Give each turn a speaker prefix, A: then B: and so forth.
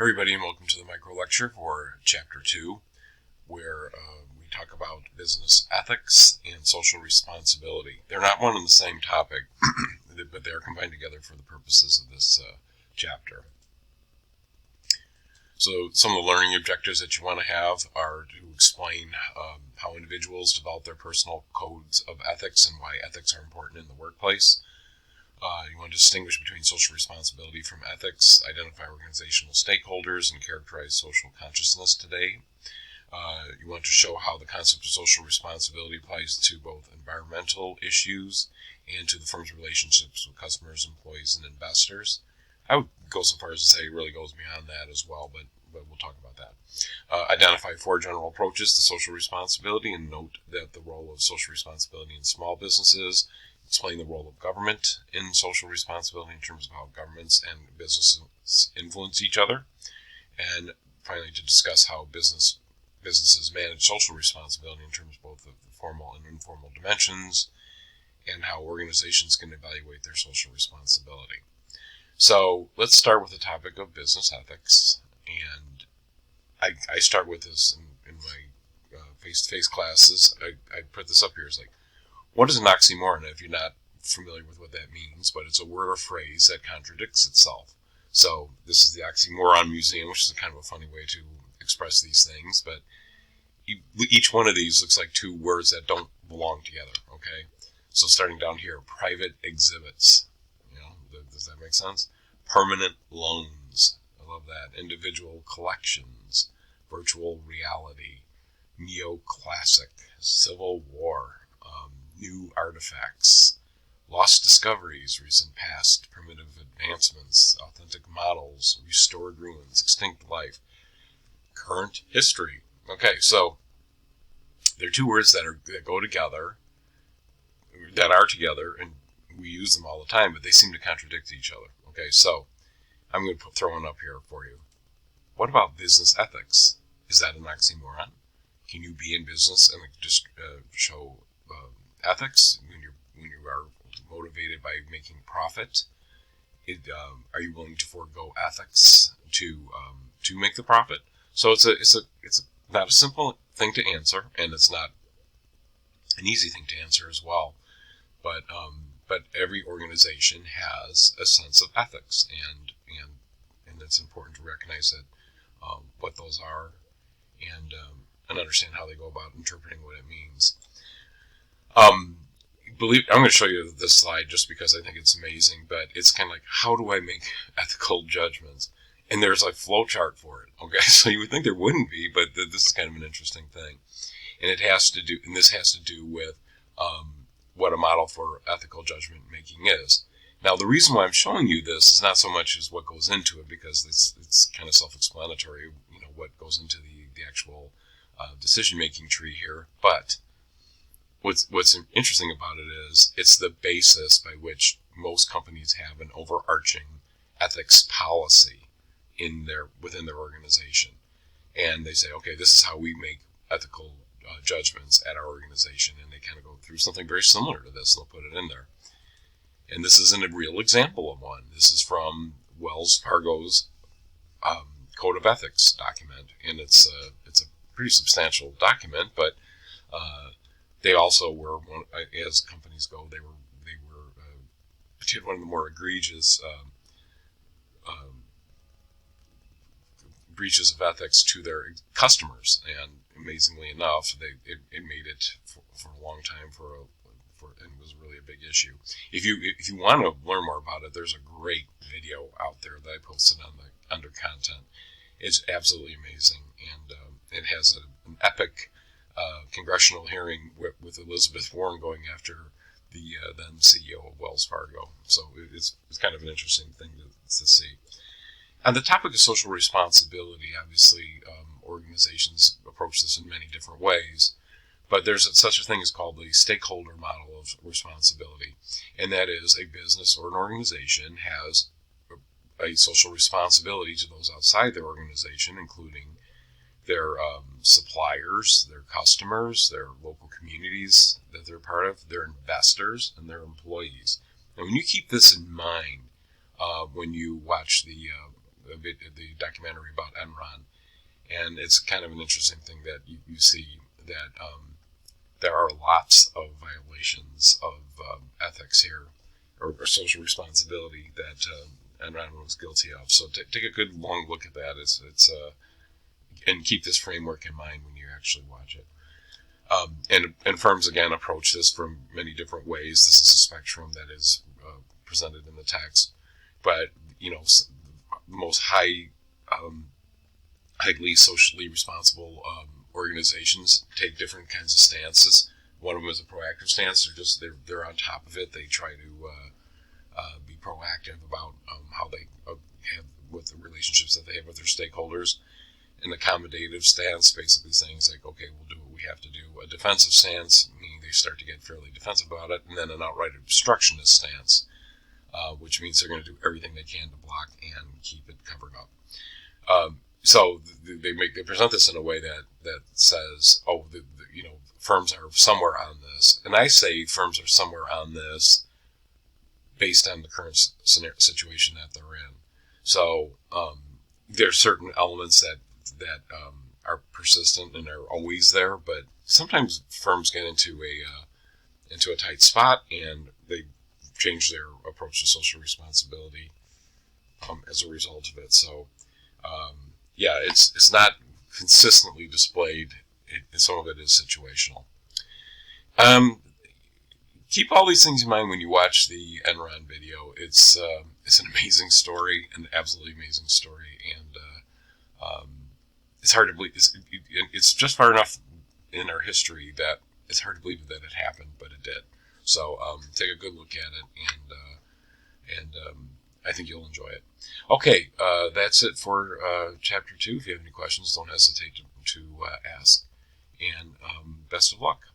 A: Everybody, and welcome to the Microlecture for Chapter 2, where we talk about business ethics and social responsibility. They're not one and the same topic, but they are combined together for the purposes of this chapter. So some of the learning objectives that you want to have are to explain how individuals develop their personal codes of ethics and why ethics are important in the workplace. You want to distinguish between social responsibility from ethics, identify organizational stakeholders, and characterize social consciousness today. You want to show how the concept of social responsibility applies to both environmental issues and to the firm's relationships with customers, employees, and investors. I would go so far as to say it really goes beyond that as well, but we'll talk about that. Identify 4 general approaches to social responsibility and note that the role of social responsibility in small businesses. Explain the role of government in social responsibility in terms of how governments and businesses influence each other. And finally, to discuss how businesses manage social responsibility in terms of both the formal and informal dimensions, and how organizations can evaluate their social responsibility. So let's start with the topic of business ethics. And I start with this in my face-to-face classes. I put this up here as like, what is an oxymoron if you're not familiar with what that means? But it's a word or phrase that contradicts itself. So this is the Oxymoron Museum, which is kind of a funny way to express these things. But each one of these looks like 2 words that don't belong together, okay? So starting down here, private exhibits. Does that make sense? Permanent loans. I love that. Individual collections. Virtual reality. Neoclassic. Civil War. New artifacts, lost discoveries, recent past, primitive advancements, authentic models, restored ruins, extinct life, current history. Okay, so there are 2 words that go together, that are together, and we use them all the time, but they seem to contradict each other. Okay, so I'm going to throw one up here for you. What about business ethics? Is that an oxymoron? Can you be in business and just show ethics when you are motivated by making profit? Are you willing to forego ethics to make the profit? So it's not a simple thing to answer, and it's not an easy thing to answer as well. But every organization has a sense of ethics, and it's important to recognize that what those are, and understand how they go about interpreting what it means. I'm going to show you this slide just because I think it's amazing, but it's kind of like, how do I make ethical judgments? And there's a flow chart for it. Okay, so you would think there wouldn't be, but this is kind of an interesting thing, and this has to do with what a model for ethical judgment making is. Now, the reason why I'm showing you this is not so much as what goes into it, because it's kind of self-explanatory, what goes into the actual decision-making tree here, but What's interesting about it is it's the basis by which most companies have an overarching ethics policy within their organization. And they say, okay, this is how we make ethical judgments at our organization. And they kind of go through something very similar to this, and they'll put it in there. And this isn't a real example of one. This is from Wells Fargo's Code of Ethics document. And it's a pretty substantial document, but they also were, as companies go, they did one of the more egregious breaches of ethics to their customers, and amazingly enough, it made it for a long time and it was really a big issue. If you want to learn more about it, there's a great video out there that I posted under content. It's absolutely amazing, and it has an epic congressional hearing with Elizabeth Warren going after the then CEO of Wells Fargo. So it's kind of an interesting thing to see. On the topic of social responsibility, obviously organizations approach this in many different ways, but there's such a thing as called the stakeholder model of responsibility, and that is a business or an organization has a social responsibility to those outside their organization, including their suppliers, their customers, their local communities that they're part of, their investors, and their employees. And when you keep this in mind, when you watch the the documentary about Enron, and it's kind of an interesting thing that you see that there are lots of violations of ethics here, or social responsibility that Enron was guilty of. So take a good long look at that. And keep this framework in mind when you actually watch it. And firms, again, approach this from many different ways. This is a spectrum that is presented in the text. But, most highly socially responsible organizations take different kinds of stances. One of them is a proactive stance. They're on top of it. They try to be proactive about how they have with the relationships that they have with their stakeholders. An accommodative stance, basically saying it's like, okay, we'll do what we have to do. A defensive stance, meaning they start to get fairly defensive about it, and then an outright obstructionist stance, which means they're going to do everything they can to block and keep it covered up. So they present this in a way that says, oh, firms are somewhere on this, and I say firms are somewhere on this based on the current situation that they're in. So there's certain elements that are persistent and are always there, but sometimes firms get into a tight spot and they change their approach to social responsibility as a result of it. So it's not consistently displayed. Some of it is situational. Keep all these things in mind when you watch the Enron video. It's an amazing story, an absolutely amazing story, and it's hard to believe. It's just far enough in our history that it's hard to believe that it happened, but it did. So take a good look at it, and I think you'll enjoy it. Okay, that's it for Chapter 2. If you have any questions, don't hesitate to ask, and best of luck.